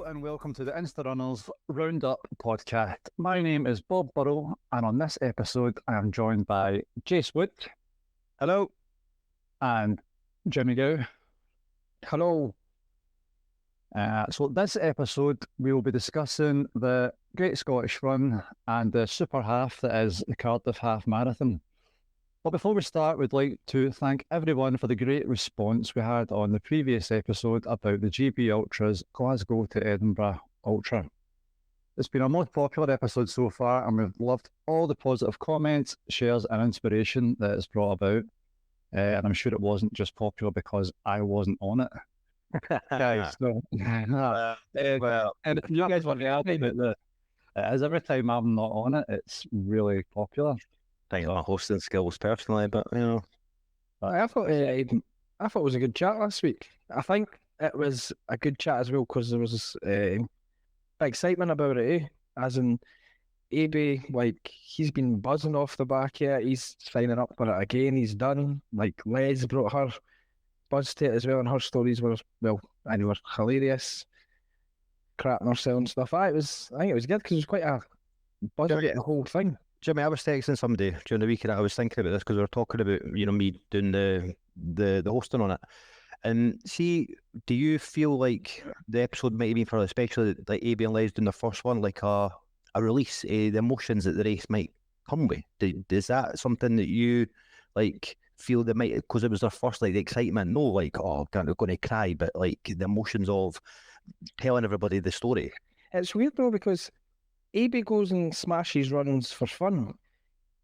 and welcome to the Insta Runners Roundup podcast. My name is Bob Burrow, and on this episode, I am joined by Jase Wood. Hello. And Jimmy Gow. Hello. So this episode, we will be discussing the Great Scottish Run and the super half that is the Cardiff Half Marathon. But before we start, we'd like to thank everyone for the great response we had on the previous episode about the GB Ultra's Glasgow to Edinburgh Ultra. It's been our most popular episode so far, and we've loved all the positive comments, shares, and inspiration that it's brought about. And I'm sure it wasn't just popular because I wasn't on it. Guys, so, and if you guys want to add it is every time I'm not on it, it's really popular. I think my hosting skills personally, but you know, I thought it was a good chat last week. I think it was a good chat as well because there was excitement about it. As in, AB, like he's been buzzing off the back here. He's signing up for it again. He's done. Like Les brought her buzz to it as well, and her stories were hilarious, crap herself and stuff. I think it was good because it was quite a buzz about the whole thing. Jimmy, I was texting somebody during the week and I was thinking about this because we were talking about, me doing the hosting on it. And see, do you feel like the episode might have been for, especially like AB and Les doing their first one, like a release of the emotions that the race might come with? Is that something that you like feel that might, because it was their first, like the excitement, no like, oh, I'm going to cry, but like the emotions of telling everybody the story? It's weird though because AB goes and smashes runs for fun,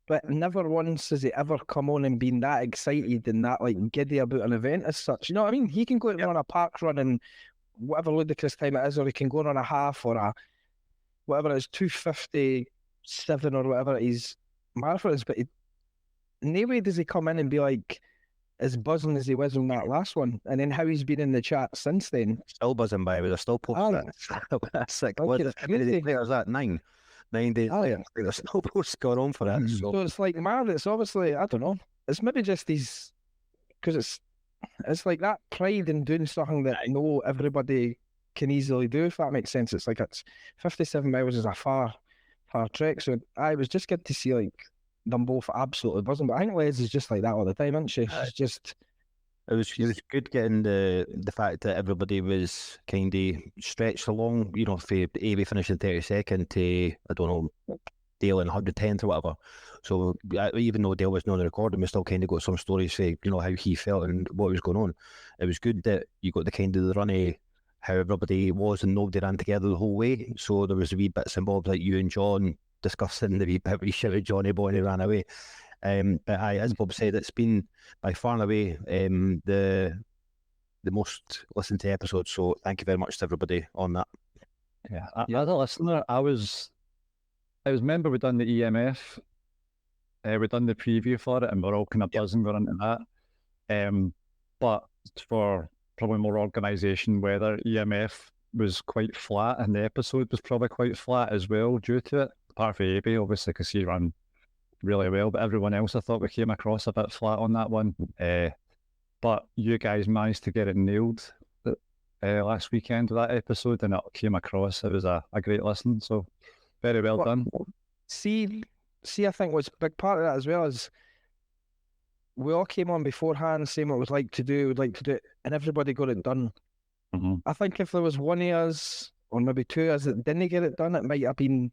but never once has he ever come on and been that excited and that like giddy about an event as such. You know what I mean? He can go and run a park run and whatever ludicrous time it is, or he can go and run a half or a whatever it is, 2:57 or whatever it is marathons, but no way does he come in and be like as buzzing as he was on that last one, and then how he's been in the chat since then. Still buzzing by, but they're still posting. That's like, what is that? 9 days. There's still posts going on for that. So it's like mad. It's obviously, I don't know. It's maybe just these, because it's like that pride in doing something that I know everybody can easily do, if that makes sense. It's like 57 miles is a far trek. So I was just good to see like them both absolutely buzzing, but I think Les is just like that all the time, isn't she? She's just. It was good getting the fact that everybody was kind of stretched along, for AB finishing 32nd to, I don't know, Dale in 110th or whatever. So even though Dale was not on the recording, we still kind of got some stories say, how he felt and what was going on. It was good that you got the kind of the run of how everybody was and nobody ran together the whole way. So there was a wee bits involved like you and John discussing the wee bit where you shouted Johnny Boy and he ran away. But as Bob said, it's been by far and away the most listened to episode. So thank you very much to everybody on that. Yeah, as a listener, I was remember we done the EMF, we done the preview for it, and we're all kind of buzzing going into that. But for probably more organisation, whether EMF was quite flat, and the episode was probably quite flat as well due to it. Apart from AB, obviously, because he ran really well, but everyone else I thought we came across a bit flat on that one. But you guys managed to get it nailed last weekend with that episode, and it came across. It was a great listen, so very well done. See, I think what's a big part of that as well is we all came on beforehand saying what we'd like to do, and everybody got it done. Mm-hmm. I think if there was one of us, or maybe two of us that didn't get it done, it might have been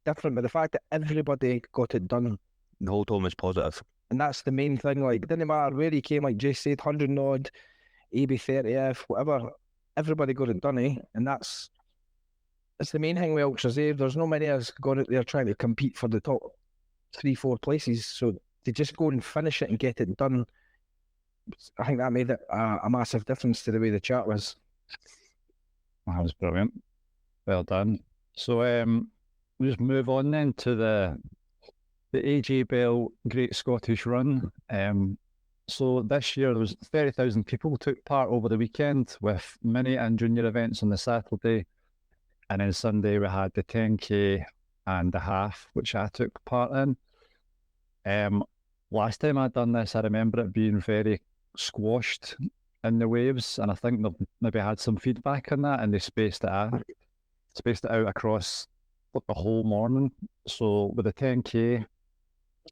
different, but the fact that everybody got it done, the whole tone was positive, and that's the main thing. Like, it didn't matter where he came, like Jay said, 100 odd, AB 30th, whatever, everybody got it done, and it's the main thing with ultras. There's no many of us got it there trying to compete for the top 3-4 places, so to just go and finish it and get it done, I think that made it a massive difference to the way the chat was. That was brilliant, well done. So we'll just move on then to the AJ Bell Great Scottish Run. So this year there was 30,000 people took part over the weekend, with mini and junior events on the Saturday, and then Sunday we had the 10k and the half, which I took part in. Last time I'd done this, I remember it being very squashed in the waves, and I think they've maybe had some feedback on that and they spaced it out. spaced it out across the whole morning. So with the 10K,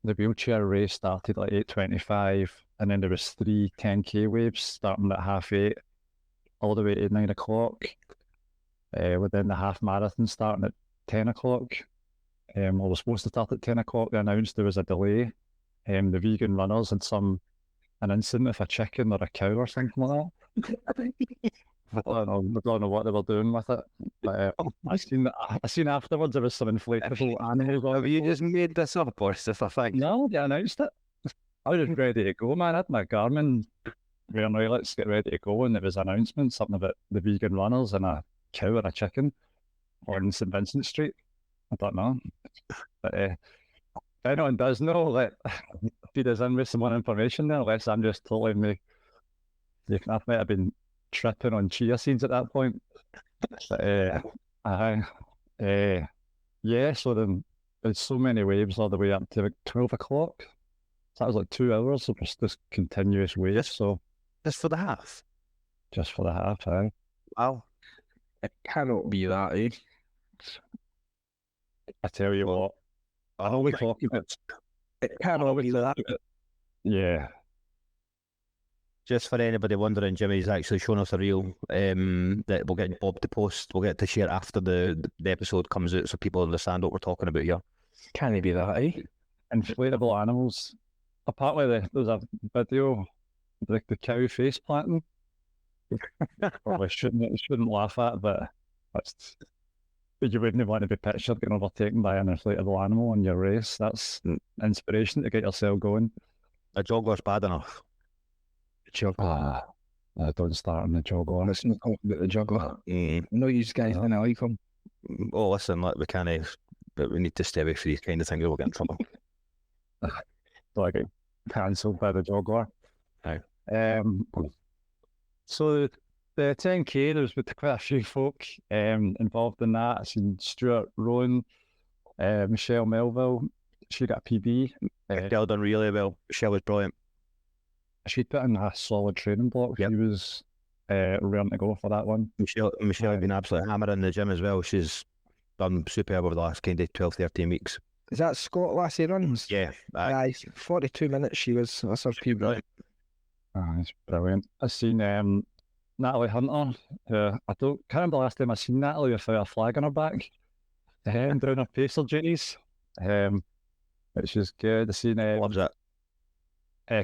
the wheelchair race started at 8:25, and then there was 3 10K waves starting at 8:30 all the way to 9 o'clock. Within the half marathon starting at 10 o'clock. I was supposed to start at 10 o'clock. They announced there was a delay. The vegan runners had an incident with a chicken or a cow or something like that. I don't know what they were doing with it. But I seen afterwards there was some inflatable animals. Have you just made this up or stuff? I think. No, they announced it. I was ready to go, man. I had my Garmin wearing, right, let's get ready to go, and it was an announcement, something about the vegan runners and a cow and a chicken on St Vincent Street. I don't know. But if anyone does know, if he does in with some more information there, unless I'm just totally I might have been tripping on chia seeds at that point. But yeah, so there's so many waves all the way up to like 12 o'clock. So that was like 2 hours of just continuous waves. So just for the half? Just for the half, aye. Wow. It cannot be that, eh? I tell you what, all we talking about. It cannot be that. Yeah. Just for anybody wondering, Jimmy's actually shown us a reel that we'll get Bob to post. We'll get to share after the episode comes out so people understand what we're talking about here. Can it be that, eh? Inflatable animals. Apparently, there's a video like the cow face planting. Probably shouldn't laugh at, but you wouldn't want to be pictured getting overtaken by an inflatable animal in your race. That's inspiration to get yourself going. A jogger's bad enough. Don't start on the jogger. Let's not talk about the juggler. I know you guys didn't like him. Oh, listen, we can't, but we need to stay away from these kind of things or we'll get in trouble. So I get cancelled by the jogger. No. So the 10K, there was quite a few folk involved in that. I seen Stuart Rowan, Michelle Melville. She got a PB. Michelle done really well. Michelle was brilliant. She'd put in a solid training block. Yep. She was ready to go for that one. Michelle had been absolutely hammering in the gym as well. She's done superb over the last kind of 12, 13 weeks. Is that Scott Lassie runs? Yeah. Aye, 42 minutes she was. That's her PB. Brilliant. It's brilliant. I seen Natalie Hunter. Can't remember the last time I seen Natalie without a flag on her back. Doing her pacer duties. Which is good. I seen Loves it.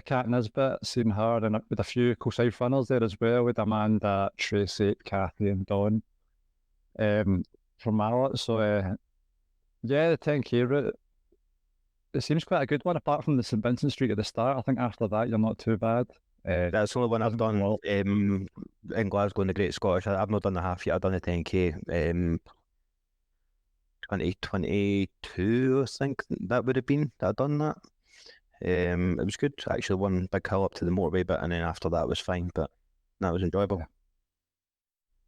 Kat Nisbet, seen her, and with a few Coolside runners there as well, with Amanda, Tracy, Kathy, and Dawn from Mallet. So, yeah, the 10K route, it seems quite a good one, apart from the St Vincent Street at the start. I think after that, you're not too bad. That's the only one I've done in Glasgow in the Great Scottish. I've not done the half yet. I've done the 10K. 2022, I think that would have been that I'd done that. It was good. Actually, one big hill up to the motorway bit, and then after that was fine, but that was enjoyable. Yeah.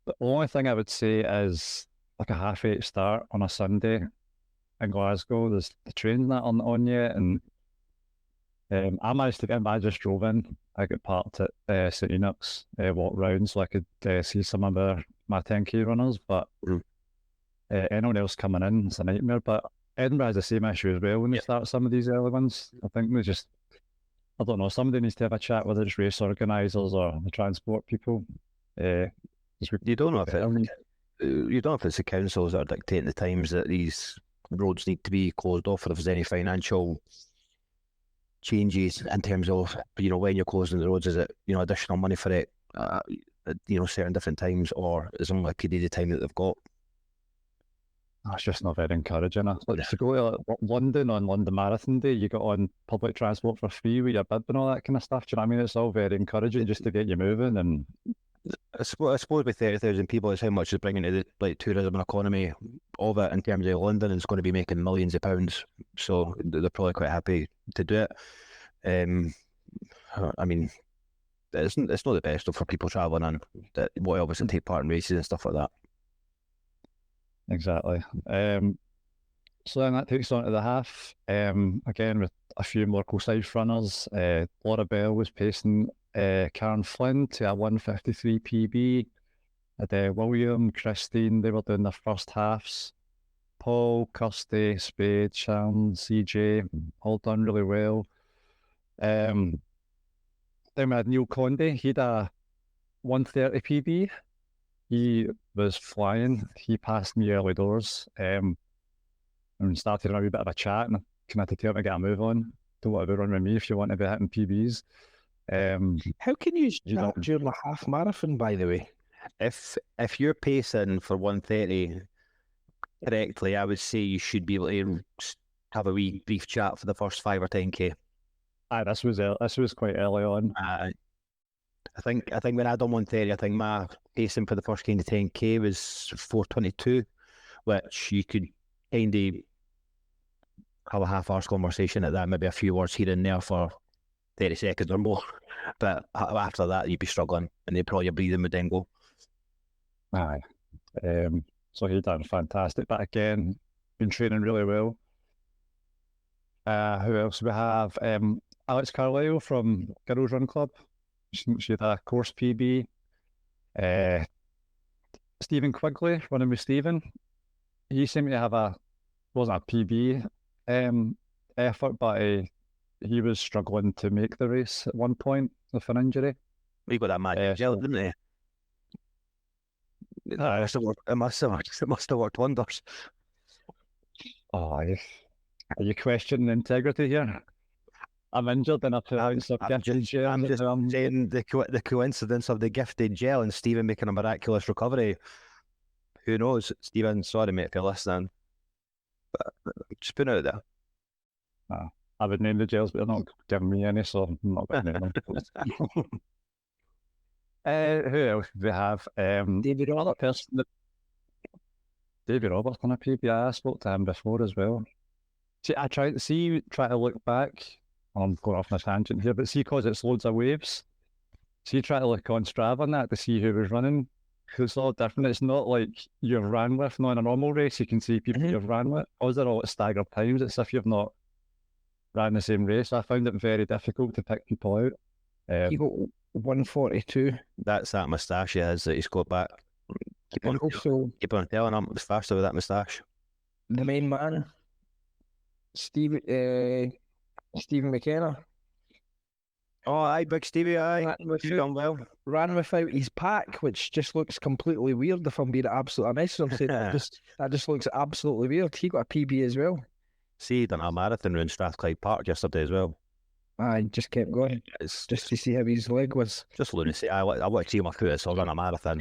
The only thing I would say is like a 8:30 start on a Sunday in Glasgow. There's the train's not on yet, and I managed to get in. I just drove in. I got parked at St Enoch's, walked round so I could see some of my 10K runners, but anyone else coming in, it's a nightmare. But Edinburgh has the same issue as well when they start some of these early ones. I think I don't know, somebody needs to have a chat, whether it's race organisers or the transport people. You don't know if it's the councils that are dictating the times that these roads need to be closed off, or if there's any financial changes in terms of, when you're closing the roads. Is it, additional money for it, certain different times, or is it only a period of time that they've got? That's just not very encouraging. Like if you go to London on London Marathon Day, you got on public transport for free with your bib and all that kind of stuff. Do you know what I mean? It's all very encouraging just to get you moving. And I suppose with 30,000 people, it's how much is bringing to the tourism and economy of it in terms of London. It's going to be making millions of pounds, so they're probably quite happy to do it. I mean, it's not the best for people travelling and that will obviously take part in races and stuff like that. Exactly. So then that takes on to the half. Again, with a few more Coolside runners. Laura Bell was pacing Karen Flynn to a 1:53 PB. William, Christine, they were doing their first halves. Paul, Kirsty, Spade, Sharon, CJ, all done really well. Then we had Neil Conde, he'd a 130 PB. He was flying. He passed me early doors. And started a wee bit of a chat, and kind of had to tell him to get a move on. Don't want to be running with me if you want to be hitting PBs. How can you You chat during a half marathon, by the way? If you're pacing for 130 correctly, I would say you should be able to have a wee brief chat for the first 5 or 10k. This was quite early on. I think when I done 130, I think my pacing for the first kind of 10k was 4:22, which you could kind of have a half-hour's conversation at that, maybe a few words here and there for 30 seconds or more. But after that, you'd be struggling, and they'd probably your breathing would then go. Aye. So he done fantastic. But again, been training really well. Who else we have? Alex Carlisle from Girls Run Club. She had a course PB. Stephen Quigley, running with Stephen. He seemed to have wasn't a PB effort, but he was struggling to make the race at one point with an injury. We got that magic gel, didn't they? It must have worked wonders. Oh, are you questioning integrity here? I'm injured and I've having some gifted gel. I'm just saying the coincidence of the gifted gel and Stephen making a miraculous recovery. Who knows? Stephen, sorry mate if you're listening. But just put it out there. I would name the gels, but they're not giving me any, so I'm not going to name them. Who else do we have? David Roberts. David Roberts on a PB. I spoke to him before as well. See, I try to look back. I'm going off on a tangent here, but see, because it's loads of waves. See, try to look on Strava and that to see who was running. Because it's all different. It's not like you've ran with. Not in a normal race, you can see people you've ran with. Because they're all at staggered times. It's if you've not ran the same race. I found it very difficult to pick people out. He got 142. That's that moustache he has that he's got back. Keep on telling him it was faster with that moustache. The main man, Stephen McKenna. Oh, aye, big Stevie, aye. He's done well. Ran without his pack, which just looks completely weird if I'm being absolutely honest. I'm saying that just looks absolutely weird. He got a PB as well. See, he done a marathon around Strathclyde Park yesterday as well. I just kept going. It's just to see how his leg was. Just lunacy. I want to see my foot, so I'll run a marathon.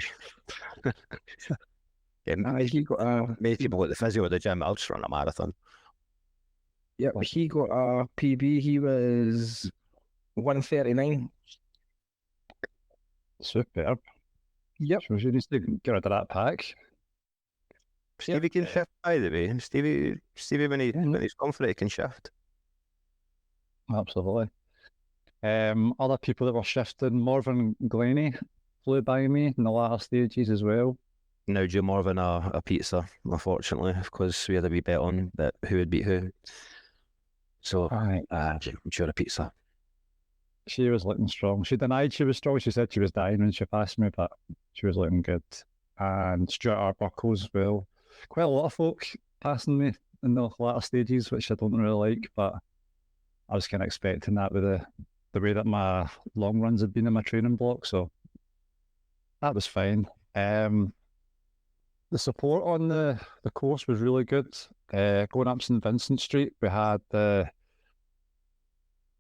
He got many people at the physio at the gym. I'll just run a marathon. Yep, he got a PB. He was 139. Superb. Yep. So you need to get rid of that pack. Stevie can shift, by the way. Stevie when he's confident, he can shift. Absolutely. Other people that were shifting, Morven Glennie flew by me in the latter stages as well. Now due Morven a pizza, unfortunately, because we had a wee bet on that who would beat who. So I'm sure a pizza. She was looking strong. She denied she was strong. She said she was dying when she passed me, but she was looking good. And Stuart Arbuckle as well. Quite a lot of folk passing me in the latter stages, which I don't really like, but I was kind of expecting that with the way that my long runs had been in my training block, so that was fine. The support on the course was really good. Going up St Vincent Street, we had the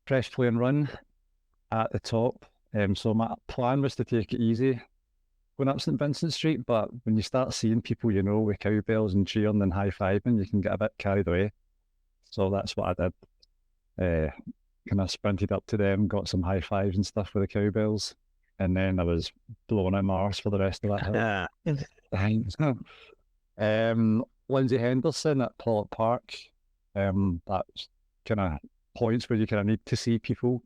Fresh Play and Run at the top. So my plan was to take it easy going up St Vincent Street, but when you start seeing people you know with cowbells and cheering and high-fiving, you can get a bit carried away. So that's what I did. Kind of sprinted up to them, got some high fives and stuff with the cowbells, and then I was blowing out my arse for the rest of that hill. Lindsay Henderson at Pollock Park. That's kind of points where you kind of need to see people.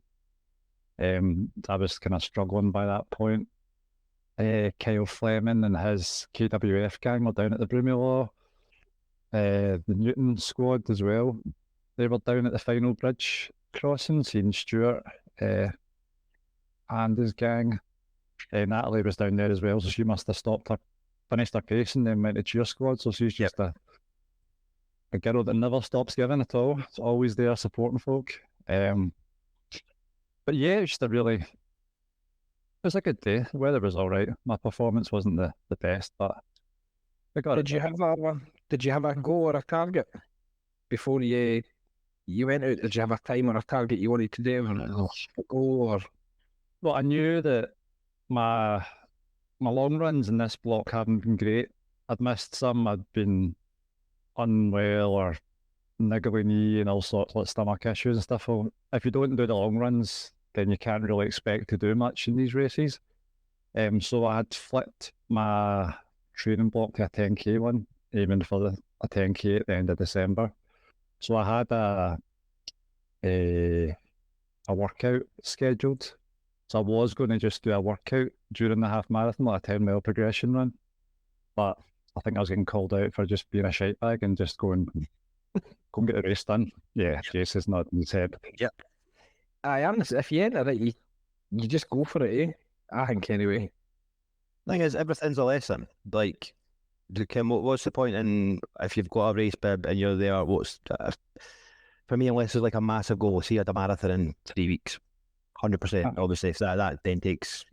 I was kind of struggling by that point. Kyle Fleming and his KWF gang were down at the Broomielaw. The Newton squad as well. They were down at the final bridge crossing, seeing Stuart and his gang. Natalie was down there as well, so she must have finished her pace and then went to cheer squad. So she's just a girl that never stops giving at all. It's always there supporting folk. But yeah, it was a good day. The weather was all right. My performance wasn't the best, but I got it. Did you have a goal or a target before you went out? Did you have a time or a target you wanted to do, or a goal? Or well, I knew that my long runs in this block haven't been great. I'd missed some. I'd been unwell or niggly knee and all sorts of stomach issues and stuff. Well, if you don't do the long runs, then you can't really expect to do much in these races. So I had flipped my training block to a 10k one, aiming for a 10k at the end of December. So I had a workout scheduled. So I was going to just do a workout during the half marathon, like a 10-mile progression run. But I think I was getting called out for just being a shite bag and just go and get the race done. Yeah, Jase is not in his head. Yep. I am. If you enter it, you just go for it, eh? I think anyway. Thing is, everything's a lesson. Like, what's the point in if you've got a race bib and you're there? For me, unless it's like a massive goal, see, I had a marathon in 3 weeks, 100%. Obviously, so that then takes,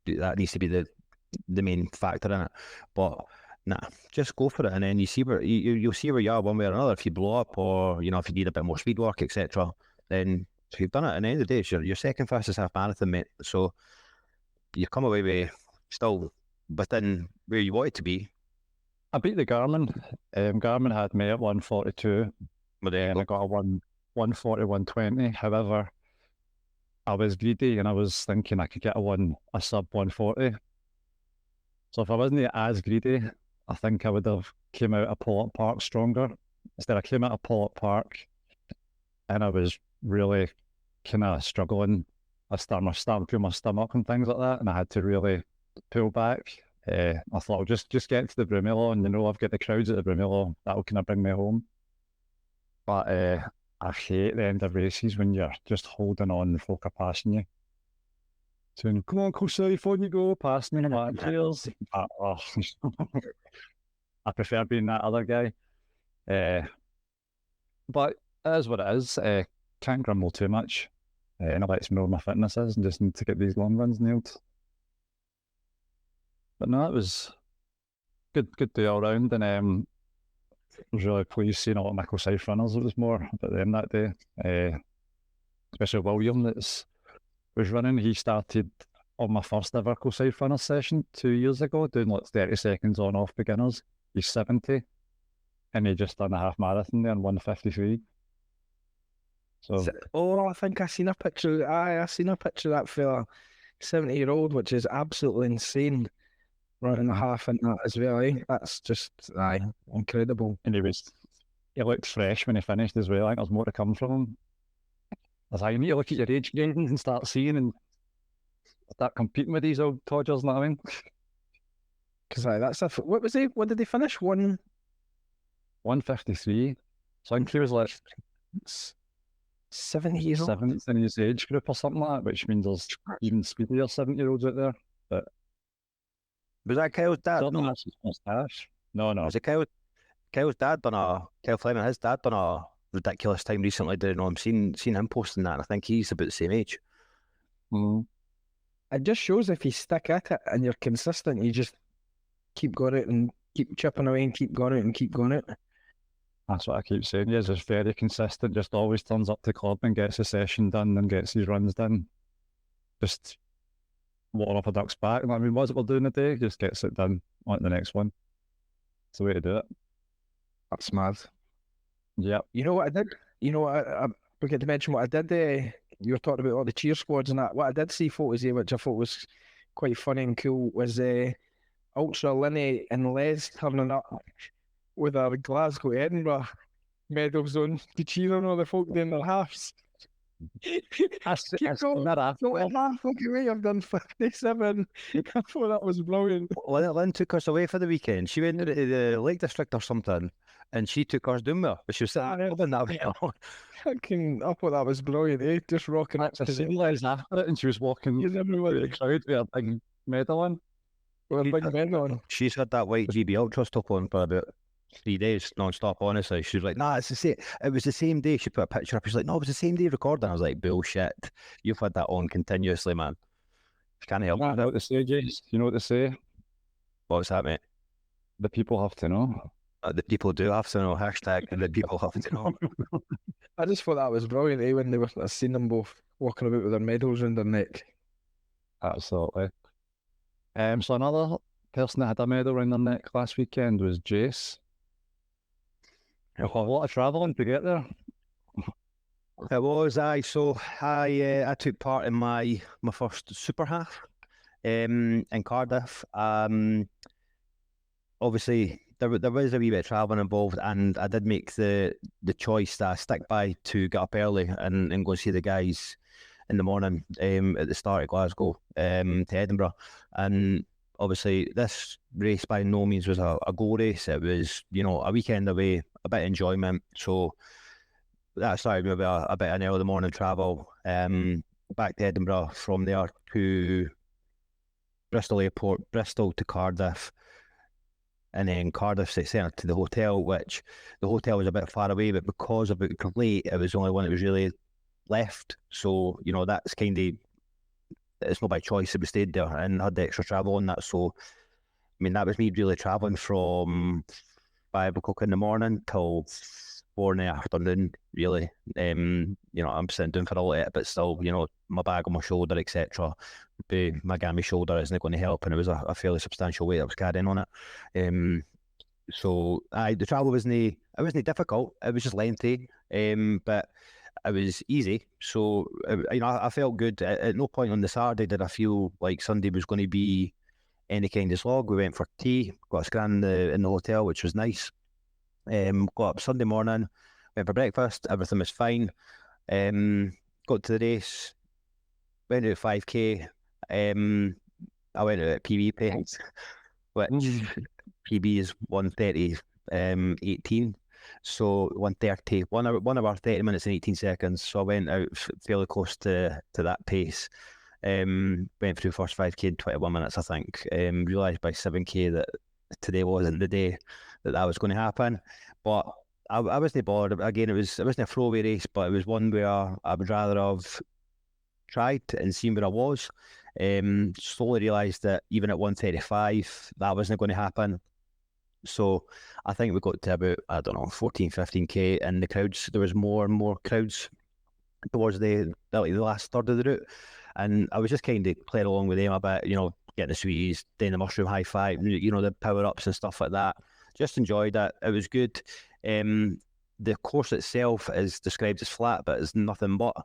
that needs to be the main factor in it. But nah, just go for it, and then you see where you'll see where you are one way or another. If you blow up, or if you need a bit more speed work, etc., then you've done it. At the end of the day, it's your second fastest half marathon, mate. So you come away with still within where you wanted to be. I beat the Garmin. Garmin had me at 142, and I got a 140, 120. However, I was greedy and I was thinking I could get a sub 140. So if I wasn't as greedy, I think I would have came out of Pollok Park stronger. Instead, I came out of Pollok Park and I was really kind of struggling. I started to feel my stomach and things like that, and I had to really pull back. I thought I'll just get to the Brumilo, and I've got the crowds at the Brumilo. That'll kind of bring me home. But I hate the end of races when you're just holding on and folk are passing you. Saying, "Come on, Kosei, before you go past me," and I'm like, "Cheers." I prefer being that other guy. But it is what it is. Can't grumble too much. And it lets me know where my fitness is, and just need to get these long runs nailed. But no, it was good day all round, and I was really pleased seeing a lot of Michael South runners. It was more about them that day. Especially William was running. He started on my first ever South runner session 2 years ago, doing like 30 seconds on off beginners. He's 70, and he just done a half marathon there in 153. So, I think I seen a picture. I seen a picture of that fella, 70-year-old, which is absolutely insane. Running a half in that as well, eh? That's just incredible. And he looked fresh when he finished as well. I think there's more to come from him. As I need to look at your age gradings and start seeing and start competing with these old codgers, you know what I mean? Because what was he? What did they finish? 153. So I think he was like 70 years old. 7th in his age group or something like that, which means there's even speedier 70-year-olds out there. But was that Kyle's dad? No, that's his mustache. No. Was it Kyle's dad Kyle Fleming? His dad done a ridiculous time recently. Didn't know. I'm seeing him posting that, and I think he's about the same age. It just shows if you stick at it and you're consistent, you just keep going out and keep chipping away and keep going out and keep going out. That's what I keep saying. He is just very consistent, just always turns up to club and gets a session done and gets his runs done. Just water off a duck's back. I mean, what's it we're doing today? Just gets it done on to the next one. It's the way to do it. That's mad. Yep. You know what I did? You know what I forget to mention what I did. You were talking about all the cheer squads and that. What I did see photos here, which I thought was quite funny and cool, was Ultra Linny and Les turning up with our Glasgow Edinburgh medals on to cheer on all the folk doing their halves. That's Keep going. that So at halfway away, I've done 57. I thought that was brilliant. Lynn took us away for the weekend. She went to the Lake District or something, and she took us down there. But she was sitting there that way. I thought that was brilliant, eh? Just rocking up That's to a the seamless after it, and she was walking He's through everywhere the crowd with a big medal on. with a big men on. She's had that white GB Ultra stuff on for about 3 days non-stop, honestly. She was like, nah, it's the same. It was the same day. She put a picture up. She's like, no, it was the same day recording. I was like, bullshit. You've had that on continuously, man. Can't help. I know what to say, Jase. You know what to say? What's that, mate? The people have to know. The people do have to know. Hashtag the people have to know. I just thought that was brilliant, eh? When I seen them both walking about with their medals around their neck. Absolutely. So another person that had a medal around their neck last weekend was Jase. A lot of travelling to get there. It was, so I took part in my first super half in Cardiff. Obviously there was a wee bit of travelling involved, and I did make the choice that I stick by to get up early and go and see the guys in the morning at the start of Glasgow to Edinburgh. And obviously this race by no means was a goal race. It was, a weekend away, a bit of enjoyment. So that started with a bit of an early morning travel back to Edinburgh, from there to Bristol Airport, Bristol to Cardiff, and then Cardiff City Centre to the hotel, which the hotel was a bit far away, but because of it was late, it was the only one that was really left. So, that's kind of, it's not by choice that we stayed there and had the extra travel on that. So, I mean, that was me really travelling from 5 o'clock in the morning till 4 in the afternoon, really. I'm sitting down for a little bit, but still, my bag on my shoulder, etc. My gammy shoulder isn't going to help, and it was a fairly substantial weight I was carrying on it. So the travel wasn't difficult. It was just lengthy, but it was easy. So I felt good. At no point on the Saturday did I feel like Sunday was going to be any kind of slog. We went for tea, got a scran in the hotel, which was nice. Got up Sunday morning, went for breakfast, everything was fine. Got to the race, went out 5k. I went out at PB pace, which PB is 1:30, 18. So 1:30, 1 hour 30 minutes and 18 seconds. So I went out fairly close to that pace. Went through the first 5k in 21 minutes, I think. Realised by 7k that today wasn't the day that was going to happen. But I wasn't bothered. Again, it wasn't a throwaway race, but it was one where I would rather have tried and seen where I was. Slowly realised that even at 1:35, that wasn't going to happen. So I think we got to about, 14, 15k, and the crowds, there was more and more crowds towards the last third of the route. And I was just kind of playing along with them a bit, getting the sweeties, doing the mushroom high five, the power ups and stuff like that. Just enjoyed it. It was good. The course itself is described as flat, but it's nothing but.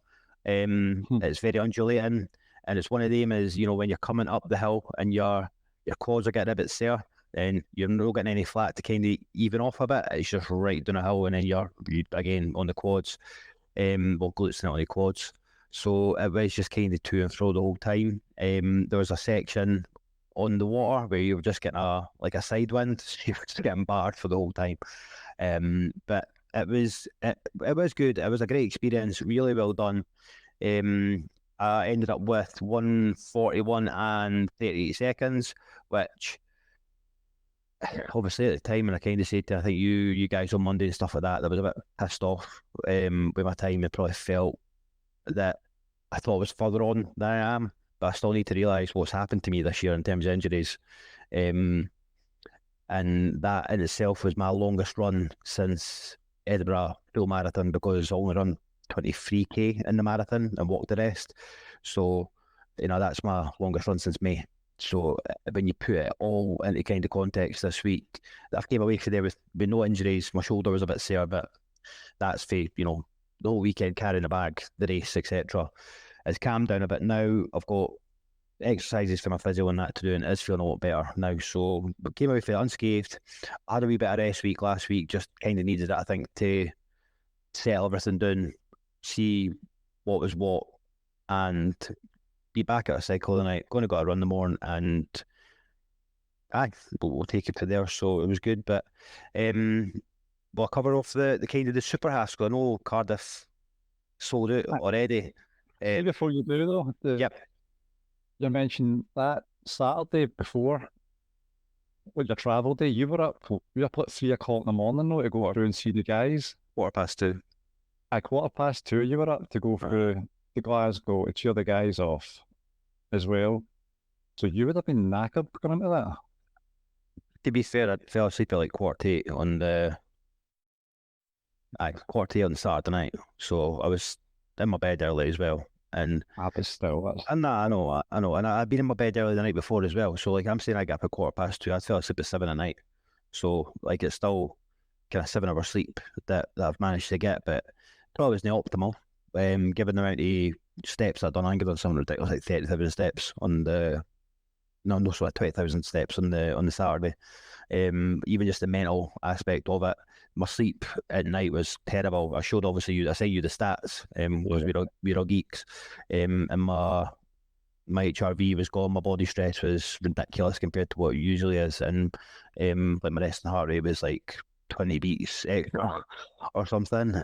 It's very undulating, and it's one of them is, when you're coming up the hill and your quads are getting a bit sore, then you're not getting any flat to kind of even off a bit. It's just right down a hill, and then you're again on the quads, glutes not on the quads. So it was just kind of to and fro the whole time. There was a section on the water where you were just getting a side wind, so you were just getting battered for the whole time. But it was good. It was a great experience, really well done. I ended up with 1:41 and 38 seconds, which obviously at the time, and I kind of said to, I think you guys on Monday and stuff like that, I was a bit pissed off with my time. I probably felt that I thought I was further on than I am, but I still need to realise what's happened to me this year in terms of injuries. And that in itself was my longest run since Edinburgh full marathon, because I only run 23k in the marathon and walked the rest. So, that's my longest run since May. So when you put it all into kind of context this week, I came away from there with no injuries. My shoulder was a bit sore, but that's for, the whole weekend carrying a bag, the race, etc. It's calmed down a bit now. I've got exercises for my physio and that to do, and it is feeling a lot better now. So, but came away from it unscathed. I had a wee bit of rest week last week, just kind of needed it, I think, to settle everything down, see what was what, and be back at a cycle the night. Going to go a run in the morning, and we'll take it to there. So it was good, but we'll cover off the kind of the super half. I know Cardiff sold out already. Before you do though, Yep. You mentioned that Saturday before, with your travel day, you were up at 3 o'clock in the morning though to go through and see the guys. 2:15. At 2:15, you were up to go through to Glasgow to cheer the guys off as well. So you would have been knackered going into that. To be fair, I fell asleep at like 7:45 on the 7:45 on Saturday night. So I was in my bed early as well. And but still, that's... I know. And I'd been in my bed early the night before as well. So like I'm saying I got up at 2:15. I fell asleep at 7 at night. So like it's still kind of 7 hours sleep that I've managed to get, but probably wasn't optimal. Given the amount of steps I'd done, I think I'd done something ridiculous like 30,000 steps on the so 20,000 steps on the Saturday. Even just the mental aspect of it. My sleep at night was terrible. I showed obviously I sent you the stats. Because we're all geeks. And my HRV was gone. My body stress was ridiculous compared to what it usually is, and like my resting heart rate was like 20 beats extra or something.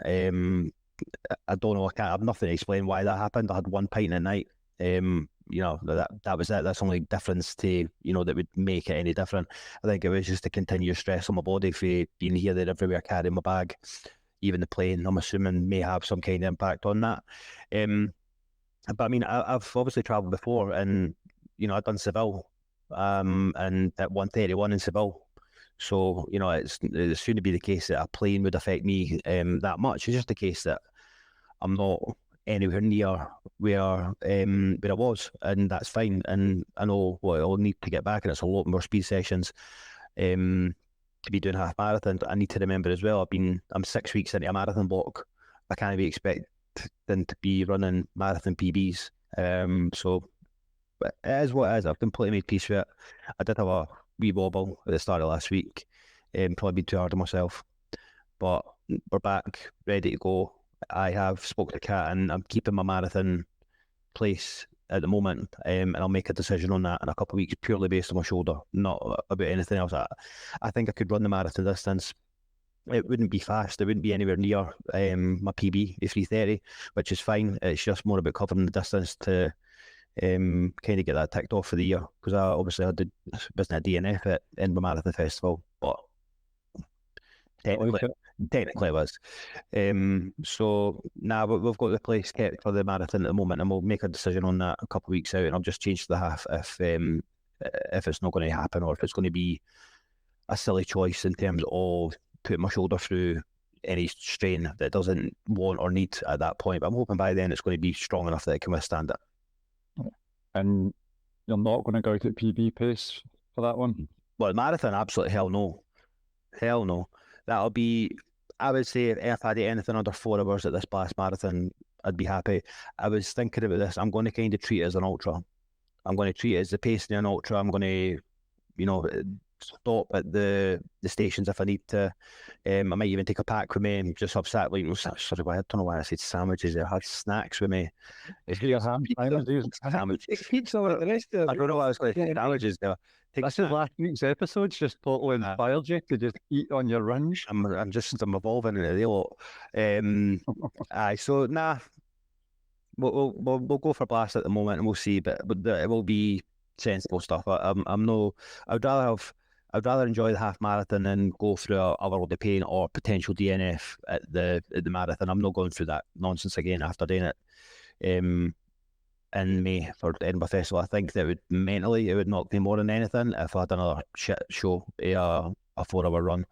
I don't know. I have nothing to explain why that happened. I had 1 pint at night. That was it. That's the only difference to that would make it any different. I think it was just the continuous stress on my body for being here, there, everywhere, carrying my bag. Even the plane, I'm assuming, may have some kind of impact on that. But I mean, I've obviously travelled before, and I've done Seville, and at 1:31 in Seville. So it's soon to be the case that a plane would affect me that much. It's just the case that I'm not anywhere near where I was, and that's fine. And I know what I'll need to get back, and it's a lot more speed sessions to be doing half marathon. I need to remember as well, I'm 6 weeks into a marathon block. I can't be expecting to be running marathon PBs. So it is what it is. I've completely made peace with it. I did have a wee wobble at the start of last week, probably been too hard on myself, but we're back, ready to go. I have spoke to Kat, and I'm keeping my marathon place at the moment, and I'll make a decision on that in a couple of weeks, purely based on my shoulder, not about anything else. I think I could run the marathon distance. It wouldn't be fast. It wouldn't be anywhere near my PB, a 3:30, which is fine. It's just more about covering the distance to kind of get that ticked off for the year, because I obviously wasn't a DNF at Edinburgh Marathon Festival, but technically it was. So now we've got the place kept for the marathon at the moment, and we'll make a decision on that a couple of weeks out, and I'll just change to the half if it's not going to happen, or if it's going to be a silly choice in terms of putting my shoulder through any strain that it doesn't want or need at that point. But I'm hoping by then it's going to be strong enough that it can withstand it. And you're not going to go to PB pace for that one? Well, marathon, absolutely hell no. Hell no. That'll be, I would say, if I had anything under 4 hours at this last marathon, I'd be happy. I was thinking about this. I'm going to kind of treat it as an ultra. I'm going to treat it as the pace in an ultra. I'm going to, stop at the stations if I need to. I might even take a pack with me and just have I don't know why I said sandwiches. I had snacks with me. Sandwiches. Pizza like the rest of it. I don't know what I was going to say. Sandwiches there. This is last week's episode's just totally inspired you to just eat on your runs. I'm evolving into the lot. So nah, we'll go for blast at the moment, and we'll see. But it will be sensible stuff. I'd rather enjoy the half marathon than go through a world of pain or potential DNF at the marathon. I'm not going through that nonsense again after doing it in May for the Edinburgh Festival. I think that it would knock me more than anything if I had another shit show, a 4-hour run.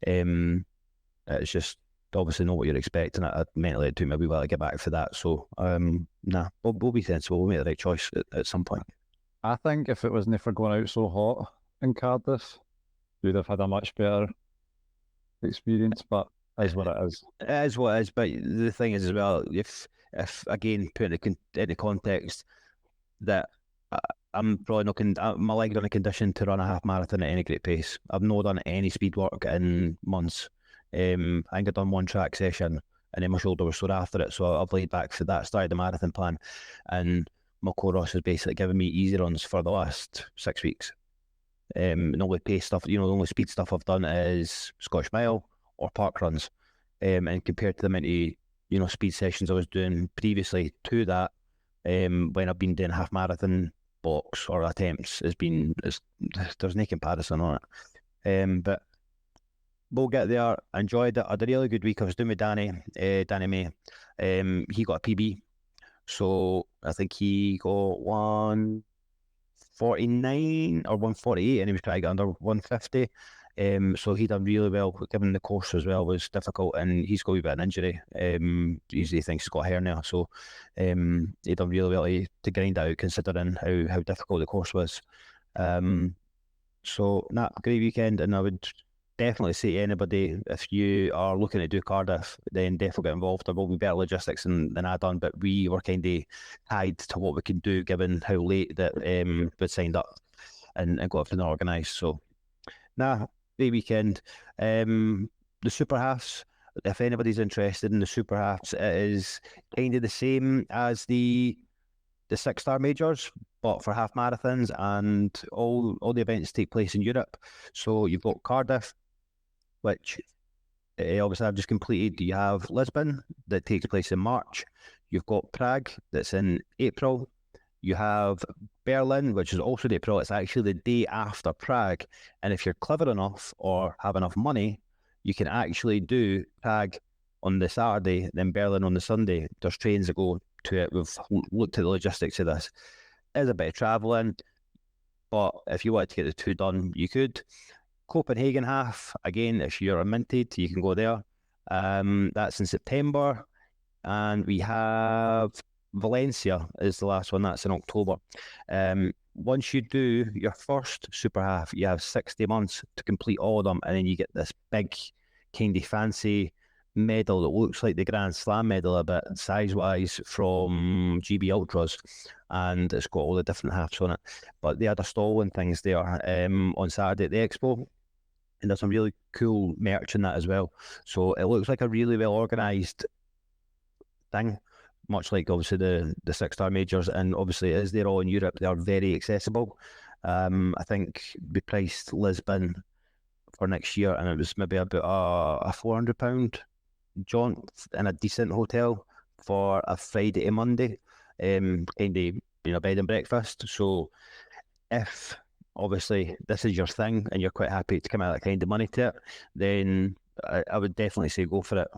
It's just obviously not what you're expecting. Mentally it took me a wee while to get back for that. So we'll be sensible. We'll make the right choice at some point. I think if it wasn't for going out so hot in Cardiff, you'd have had a much better experience, but it is what it is. It is what it is, but the thing is as well, if again, putting it into context, that I'm probably not, my legs are in a condition to run a half marathon at any great pace. I've not done any speed work in months. I think I've done one track session and then my shoulder was sore after it, so I've laid back for that, started the marathon plan, and my Coros has basically given me easy runs for the last 6 weeks. The only pace stuff, the only speed stuff I've done is Scottish Mile or park runs, and compared to the amount of speed sessions I was doing previously to that, when I've been doing half marathon blocks or attempts, there's no comparison on it. But we'll get there. I enjoyed it. I had a really good week. I was doing with Danny May. He got a PB, so I think he got 149 or 148, and he was trying to get under 150. So he done really well, given the course as well was difficult, and he's got a wee bit of an injury. He thinks he's got a hernia, so he done really well to grind it out, considering how difficult the course was. So great weekend, and I would definitely say to anybody, if you are looking to do Cardiff, then definitely get involved. There will be better logistics than I done, but we were kind of tied to what we could do given how late that we signed up and got everything organised. So great weekend. The Super Halves, if anybody's interested in the Super Halves, it is kind of the same as the 6-star majors, but for half marathons, and all the events take place in Europe. So you've got Cardiff, which obviously I've just completed. You have Lisbon, that takes place in March. You've got Prague, that's in April. You have Berlin, which is also in April. It's actually the day after Prague. And if you're clever enough or have enough money, you can actually do Prague on the Saturday, then Berlin on the Sunday. There's trains that go to it. We've looked at the logistics of this. There's a bit of travelling, but if you wanted to get the two done, you could. Copenhagen half, again, if you're minted, you can go there. That's in September. And we have Valencia is the last one. That's in October. Once you do your first Super Half, you have 60 months to complete all of them, and then you get this big, kind of fancy medal that looks like the Grand Slam medal a bit, size-wise, from GB Ultras, and it's got all the different halves on it. But they had a stall and things there on Saturday at the Expo, and there's some really cool merch in that as well. So it looks like a really well-organised thing, much like obviously the 6-star majors, and obviously as they're all in Europe, they are very accessible. I think we priced Lisbon for next year, and it was maybe about a £400 jaunt in a decent hotel for a Friday to Monday, kind of bed and breakfast. So if obviously this is your thing and you're quite happy to come out that kind of money to it, then I would definitely say go for it.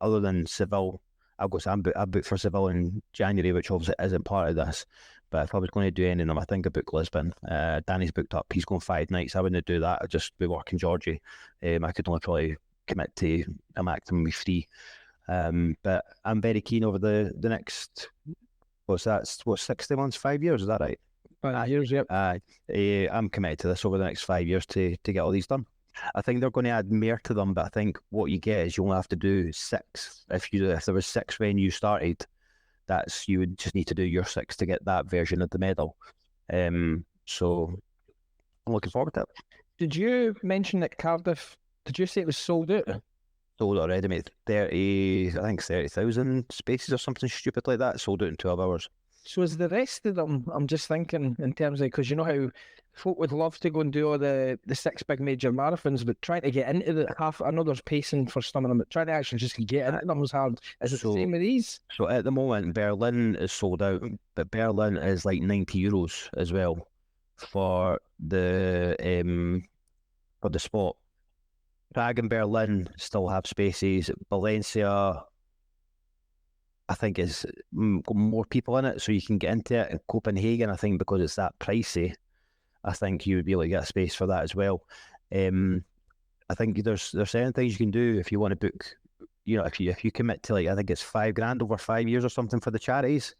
Other than Seville, I'm booked for Seville in January, which obviously isn't part of this. But if I was going to do any of them, I think I booked Lisbon. Danny's booked up. He's going 5 nights. I wouldn't do that. I'd just be working Georgie. I could only probably commit to a maximum of 3. But I'm very keen over the next, 60 months, 5 years, is that right? 5 years, yep. I'm committed to this over the next 5 years to get all these done. I think they're going to add more to them, but I think what you get is you only have to do 6. If there was 6 when you started, you would just need to do your 6 to get that version of the medal. So I'm looking forward to it. Did you mention that Cardiff, did you say it was sold out? Sold out already, mate. 30,000 spaces or something stupid like that. Sold out in 12 hours. So is the rest of them, I'm just thinking in terms of, because you know how folk would love to go and do all the 6 big major marathons, but trying to get into the half, I know there's pacing for some of them, but trying to actually just get into them was hard. Is it the same with these? So at the moment, Berlin is sold out, but Berlin is like €90 as well for the spot. Prague and Berlin still have spaces. Valencia, I think, is got more people in it, so you can get into it. And Copenhagen, I think, because it's that pricey, I think you would be able to get a space for that as well. I think there's certain things you can do if you want to book. If you commit to, like, I think it's $5,000 over 5 years or something for the charities,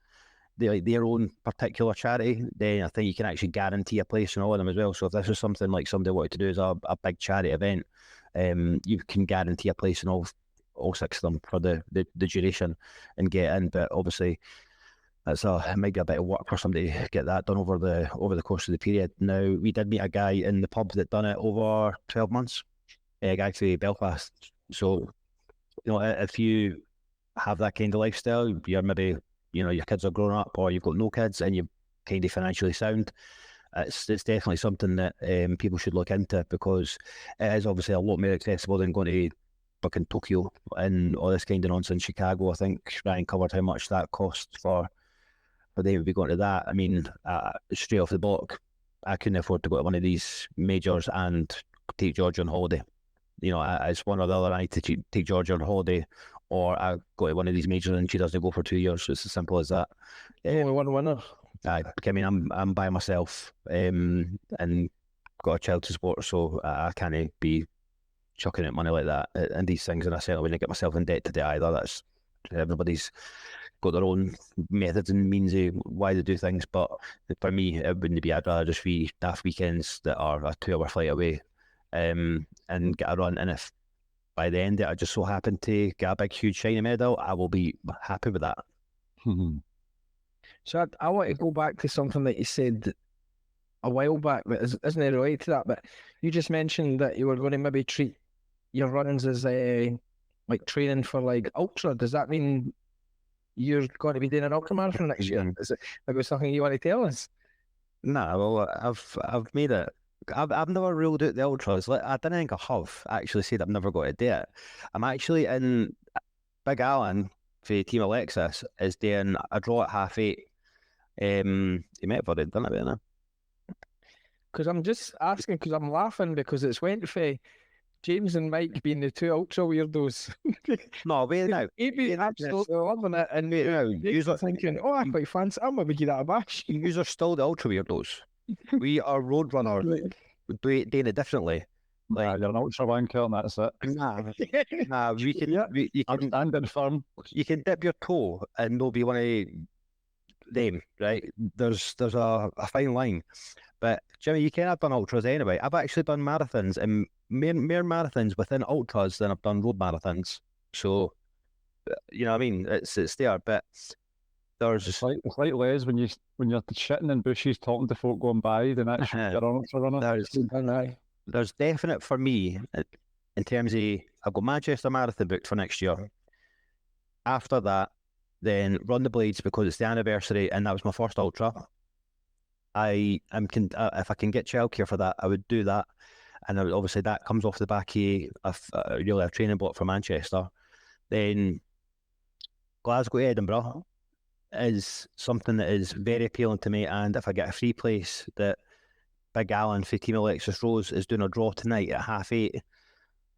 their own particular charity, then I think you can actually guarantee a place in all of them as well. So if this is something like somebody wanted to do as a big charity event, you can guarantee a place in all 6 of them for the duration and get in. But obviously it might be a bit of work for somebody to get that done over the course of the period. Now, we did meet a guy in the pub that done it over 12 months, a guy from Belfast. So if you have that kind of lifestyle, you're maybe, your kids are growing up, or you've got no kids and you're kind of financially sound, it's definitely something that people should look into, because it is obviously a lot more accessible than going to fucking Tokyo and all this kind of nonsense. Chicago, I think Ryan covered how much that costs for them to be going to that. I mean, straight off the block, I couldn't afford to go to one of these majors and take Georgia on holiday. It's one or the other. I need to take Georgia on holiday, or I go to one of these majors and she doesn't go for 2 years. It's as simple as that. Only one winner. I mean, I'm by myself, and got a child to support, so I can't be chucking out money like that and these things, and I certainly wouldn't get myself in debt today either. That's everybody's got their own methods and means of why they do things, but for me, it wouldn't be. I'd rather just be daft weekends that are a 2-hour flight away, and get a run. And if by the end of it I just so happen to get a big, huge, shiny medal, I will be happy with that. So I want to go back to something that you said a while back that isn't related to that, but you just mentioned that you were going to maybe treat your runs as like training for like ultra. Does that mean you're going to be doing an ultra marathon next year? Is it maybe something you want to tell us? Nah, well, I've made it. I've never ruled out the ultras. I don't think I have actually said I've never got to do it. I'm actually in Big Alan for Team Alexis is doing a draw at 8:30. He might have already done it by now. Because I'm just asking, because I'm laughing because it's went for James and Mike being the 2 ultra weirdos. No, wait now. He'd be absolutely loving it, and Wait now. you're thinking, oh, I quite fancy, I'm maybe give that a bash. You are still the ultra weirdos. We are road runners. Doing it differently. Like, you're an ultra wanker and that's it. Nah, we can. Yeah. You I'm can. standing firm. You can dip your toe and not be one of them, right? There's a fine line. But Jimmy, you can have done ultras anyway. I've actually done marathons and more marathons within ultras than I've done road marathons. So, you know what I mean? It's there, but there's It's like Les when you're shitting in bushes talking to folk going by, then actually you're an ultra runner. there's definite for me in terms of I've got Manchester Marathon booked for next year. After that, then Run the Blades because it's the anniversary and that was my first ultra. If I can get childcare for that, I would do that, and obviously that comes off the back of really a training block for Manchester. Then Glasgow to Edinburgh is something that is very appealing to me, and if I get a free place, that Big Alan for Team Alexis Rose is doing a draw tonight at 8:30.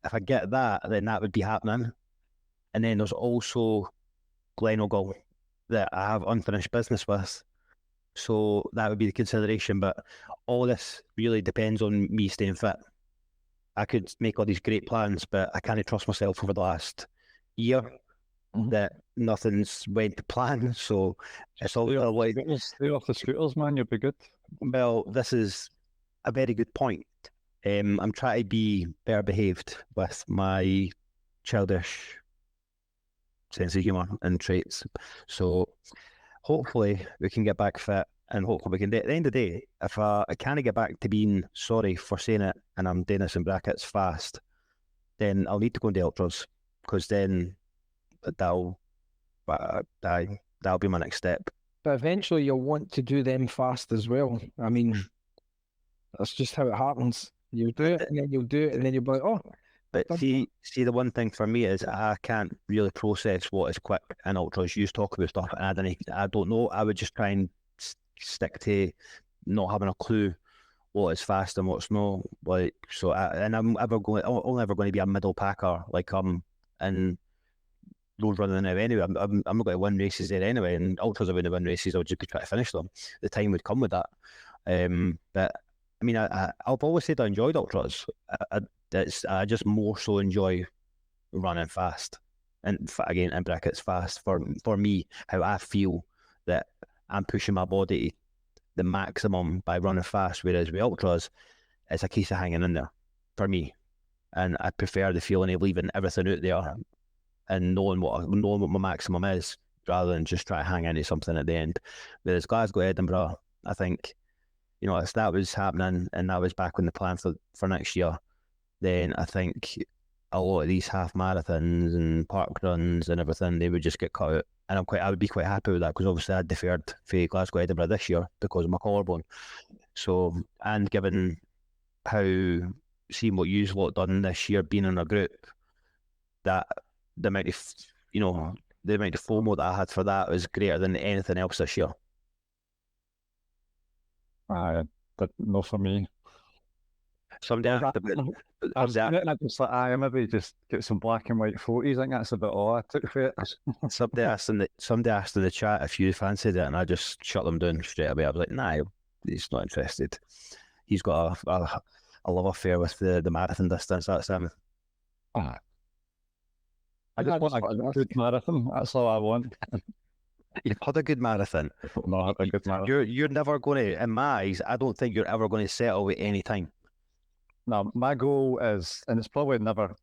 If I get that, then that would be happening. And then there's also Glenagle that I have unfinished business with. So that would be the consideration, but all this really depends on me staying fit. I could make all these great plans, but I can't trust myself over the last year that nothing's went to plan. So it's all like stay off the scooters, man. You'll be good. Well, this is a very good point. I'm trying to be better behaved with my childish sense of humour and traits. So hopefully we can get back fit, and hopefully we can. At the end of the day, if I can't get back to being sorry for saying it, and I'm doing this in brackets fast, then I'll need to go into ultras, because then that'll be my next step. But eventually you'll want to do them fast as well. I mean, that's just how it happens. You'll do it, and then you'll do it, and then you'll be like, oh. But see, the one thing for me is I can't really process what is quick in ultras. You talk about stuff, and I don't know. I would just try and stick to not having a clue what is fast and what's not. Like, so, I'm only ever going to be a middle packer. Like in road running now anyway. I'm not going to win races there anyway. And ultras are going to win races. I would just be trying to finish them. The time would come with that. But I mean, I've always said I enjoyed ultras. I just more so enjoy running fast, and again in brackets fast for me, how I feel that I'm pushing my body the maximum by running fast, whereas with ultras it's a case of hanging in there for me, and I prefer the feeling of leaving everything out there and knowing what my maximum is, rather than just try to hang into something at the end. Whereas Glasgow Edinburgh, I think, you know, if that was happening and that was back on the plan for next year, then I think a lot of these half marathons and park runs and everything, they would just get cut out. And I would be quite happy with that, because obviously I deferred for Glasgow Edinburgh this year because of my collarbone. So, and given how, seeing what you've lot done this year, being in a group, that the amount of, the amount of FOMO that I had for that was greater than anything else this year. But no for me. Someday I I've seen it and I just like, maybe just get some black and white photos. I think that's a bit all I took for it. somebody asked in the chat if you fancied it, and I just shut them down straight away. I was like, nah, he's not interested. He's got a love affair with the marathon distance. That's him. I just want a good marathon. That's all I want. You've had a good marathon. No, I had a good marathon. You're never going to, in my eyes, I don't think you're ever going to settle with any time. No, my goal is, and it's probably never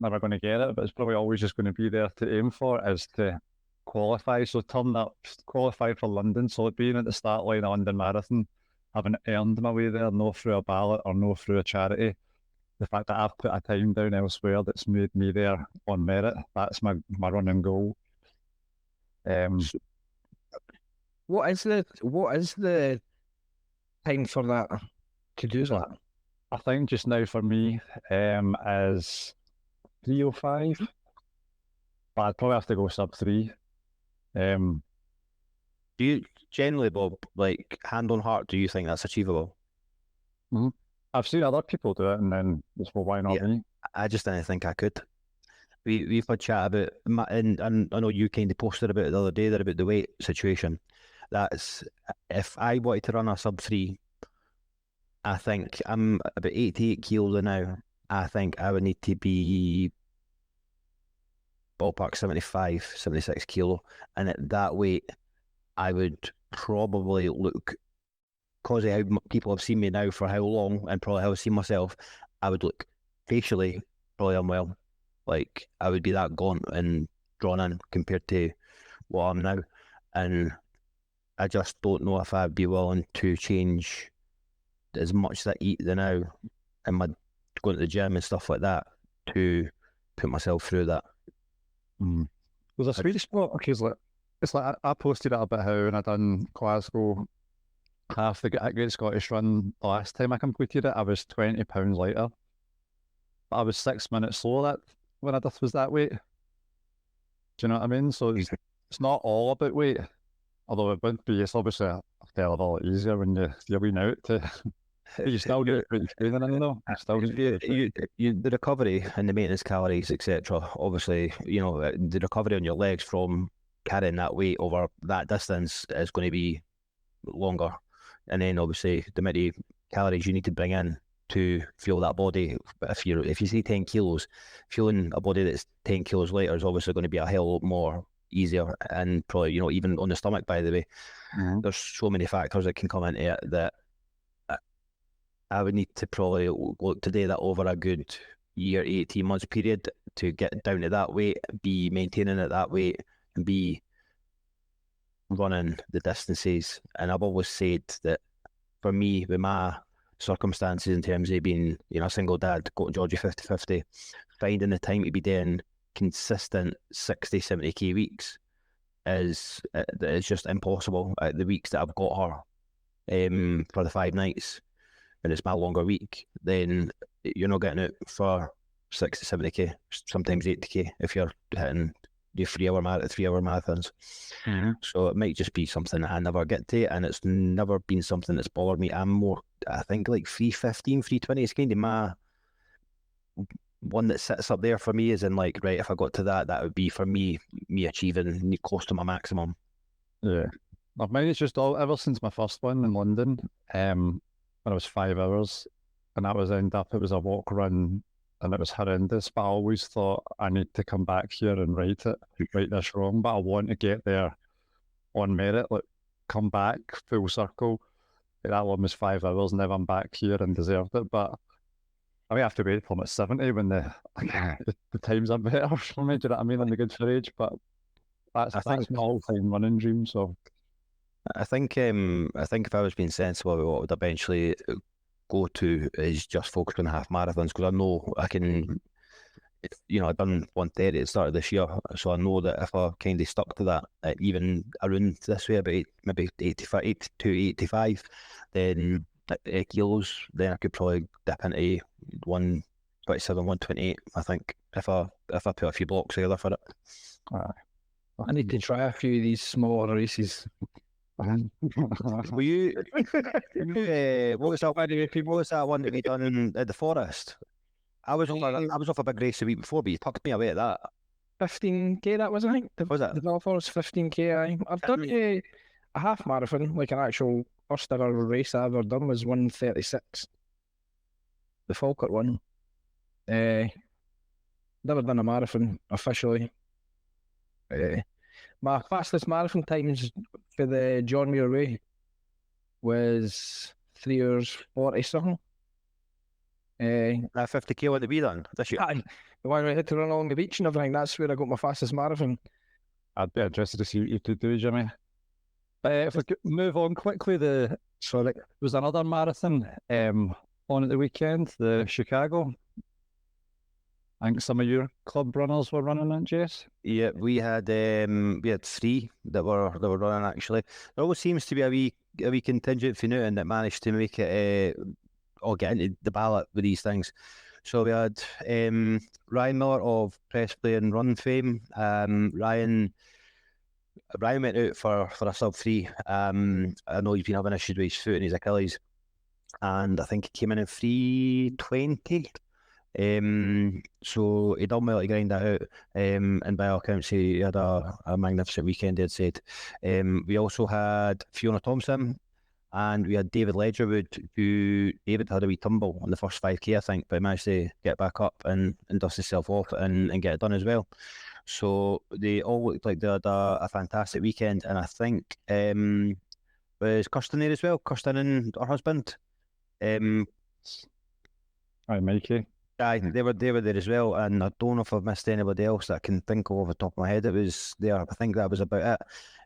going to get it, but it's probably always just going to be there to aim for, is to qualify. So turn up, qualify for London. So being at the start line of London Marathon, having earned my way there, no through a ballot or no through a charity. The fact that I've put a time down elsewhere that's made me there on merit, that's my running goal. What is the time for that, to do that? I think just now for me is 3:05, but I'd probably have to go sub 3. Do you generally, Bob, like hand on heart, do you think that's achievable? I've seen other people do it, and then just, well, why not me? I just didn't think I could. We've had chat about, and I know you kind of posted about it the other day there about the weight situation. That's, if I wanted to run a sub 3, I think I'm about 88 kilos now. I think I would need to be ballpark 75, 76 kilo. And at that weight, I would probably look, because of how people have seen me now for how long, and probably how I've seen myself, I would look facially probably unwell. Like, I would be that gaunt and drawn in compared to what I'm now. And I just don't know if I'd be willing to change as much as I eat now, and my going to the gym and stuff like that, to put myself through that. There's a sweet spot. Okay, it's like I posted it about how when I done Glasgow half the Great Scottish Run the last time I completed it, I was 20 pounds lighter. But I was 6 minutes slower when I was that weight. Do you know what I mean? So it's not all about weight, although it would be. It's obviously a hell of a lot easier when you're lean out to. You still do it training, the recovery and the maintenance calories, etc. Obviously, the recovery on your legs from carrying that weight over that distance is going to be longer, and then obviously the amount of calories you need to bring in to fuel that body. If you say 10 kilos, fueling a body that's 10 kilos lighter is obviously going to be a hell of a lot more easier, and probably even on the stomach. By the way, there's so many factors that can come into it that I would need to probably look to do that over a good year, 18 months period to get down to that weight, be maintaining at that weight, and be running the distances. And I've always said that for me, with my circumstances in terms of being a single dad, going Georgie 50-50, finding the time to be doing consistent 60-70k weeks is just impossible. The weeks that I've got her for the 5 nights, and it's my longer week, then you're not getting it for 60-70k, sometimes 80k if you're hitting your 3-hour marathons. So it might just be something I never get to, and it's never been something that's bothered me. I'm more, I think, like 3:15, 3:20 is kind of my one that sits up there for me, is in like, right, if I got to that would be for me achieving close to my maximum. Yeah. Mine is just all, ever since my first one in London, when I was 5 hours, and that was it was a walk run, and it was horrendous, but I always thought I need to come back here and right this wrong, but I want to get there on merit, like come back full circle. That one was 5 hours, and now I'm back here and deserved it, but I may have to wait till I'm at 70 when the times are better for me, do you know what I mean, and the good for age, but that's my all-time running dream, so... I think if I was being sensible about what I would eventually go to is just focus on half marathons, because I know I can I've done 130 at the start of this year, so I know that if I kind of stuck to that, even around this way, about maybe 85, 82, 85, then kilos, then I could probably dip into 127, 128. I think if I put a few blocks together for it. I need to try a few of these smaller races. Were you? What was that one that we done at the Forest? I was off a big race the week before, but you tucked me away at that. 15k that was, I think. Was it? The Belfast 15k. I've done a half marathon, like an actual first ever race I ever done was 136. The Falkirk one. Never done a marathon officially. My fastest marathon times for the John Muir Way was 3 hours 40 something. That 50k what we done this year. The one I had to run along the beach and everything, that's where I got my fastest marathon. I'd be interested to see what you could do, Jimmy. If we could move on quickly, there was another marathon on at the weekend, the Chicago. I think some of your club runners were running it, Jase. Yeah, we had 3 that were running actually. There always seems to be a wee contingent for Newton that managed to make it or get into the ballot with these things. So we had Ryan Miller of Press Play and Run fame. Ryan went out for a sub 3. I know he's been having issues with his foot and his Achilles, and I think he came in at 3:20. So he done well to grind that out. And by all accounts, he had a magnificent weekend, he had said. We also had Fiona Thompson, and we had David Ledgerwood, who David had a wee tumble on the first 5k, I think, but he managed to get back up and dust himself off and get it done as well. So they all looked like they had a fantastic weekend, and I think was Kirsten there as well, Kirsten and her husband. Hi, Mikey. Aye, they were there as well, and I don't know if I've missed anybody else that I can think of off the top of my head. It was there. I think that was about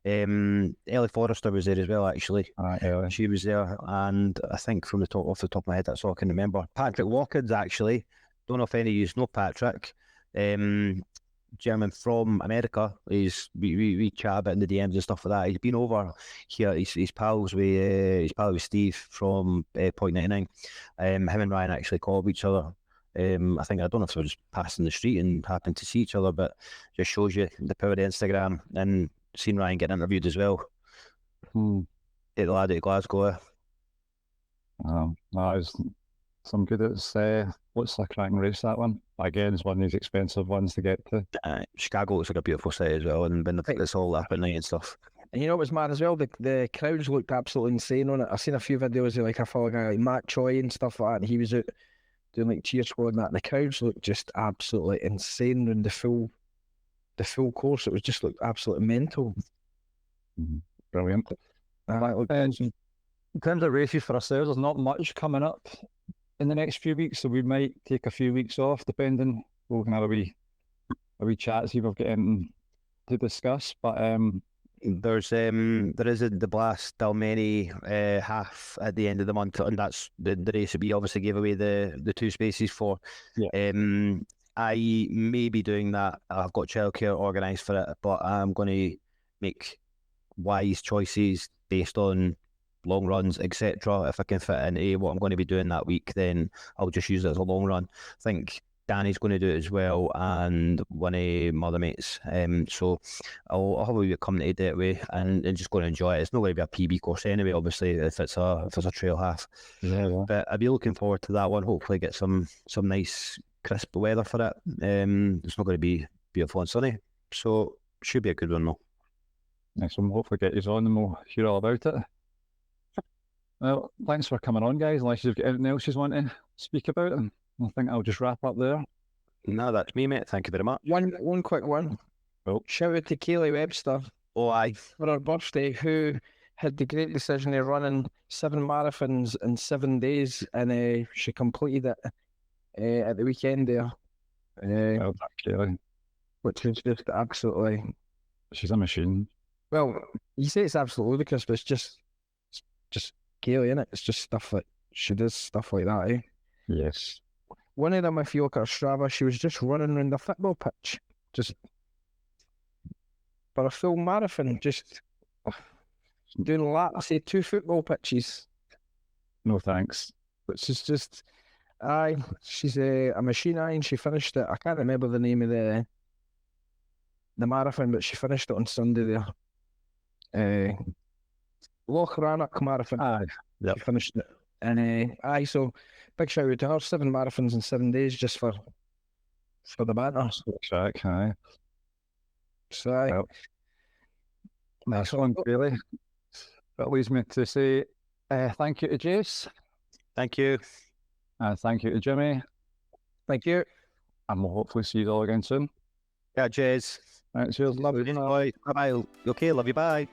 it. Ellie Forrester was there as well, actually. Ellie. She was there, and I think off the top of my head, that's all I can remember. Patrick Watkins, actually. Don't know if any of you know Patrick. German from America. We chat about in the DMs and stuff like that. He's been over here. He's pals with Steve from Point 99. Him and Ryan actually called each other. I don't know if they were just passing the street and happened to see each other, but just shows you the power of Instagram. And seen Ryan getting interviewed as well. The lad at Glasgow. It's some good. It's what's a cracking race, that one? Again, it's one of these expensive ones to get to. Chicago looks like a beautiful city as well, and when it's all up at night and stuff. And you know what was mad as well? The crowds looked absolutely insane on it. I've seen a few videos of like I follow a guy like Matt Choi and stuff like that, and he was out doing like cheer squad and that, and the crowds looked just absolutely insane in the full course. It was just looked absolutely mental. Brilliant. In terms of races for ourselves, there's not much coming up in the next few weeks, so we might take a few weeks off, depending. We can have a wee chat, see if we've got anything to discuss. But there is the Blast Dalmeny half at the end of the month, and that's the race that we obviously gave away the 2 spaces for. Yeah. I may be doing that. I've got childcare organised for it, but I'm going to make wise choices based on long runs, etc. If I can fit in what I'm going to be doing that week, then I'll just use it as a long run. I think Danny's going to do it as well, and one of my other mates. So I'll have a wee bit coming to do it way, and just going to enjoy it. It's not going to be a PB course anyway, obviously, if it's a trail half. Yeah. But I'll be looking forward to that one. Hopefully, get some nice crisp weather for it. It's not going to be beautiful and sunny, so should be a good one though. Next one, we'll hopefully get you on and we'll hear all about it. Well, thanks for coming on, guys. Unless you've got anything else you want to speak about, and I think I'll just wrap up there. No, that's me, mate. Thank you very much. One quick one. Oh. Shout out to Kaylee Webster. Oh, aye. For her birthday, who had the great decision of running 7 marathons in 7 days, and she completed it at the weekend there. Well, Kaylee. Which is just absolutely... She's a machine. Well, you say it's absolutely ludicrous, but it's just Kaylee, innit? It's just stuff that she does stuff like that, eh? Yes. one of them, if you look at her Strava, she was just running around the football pitch, just for a full marathon, just doing laps of 2 football pitches, No thanks. which is just, she's a machine, and she finished it. I can't remember the name of the marathon, but she finished it on Sunday there. Loch Rannoch Marathon. Aye. She finished it. And so big shout out to her, 7 marathons in 7 days just for the banter. Track, aye. So Well, nice one, really. That leaves me to say thank you to Jase, Thank you. and thank you to Jimmy, thank you. and we'll hopefully see you all again soon. Yeah, cheers. Right, cheers. Love you. Bye. Bye. Okay, love you. Bye.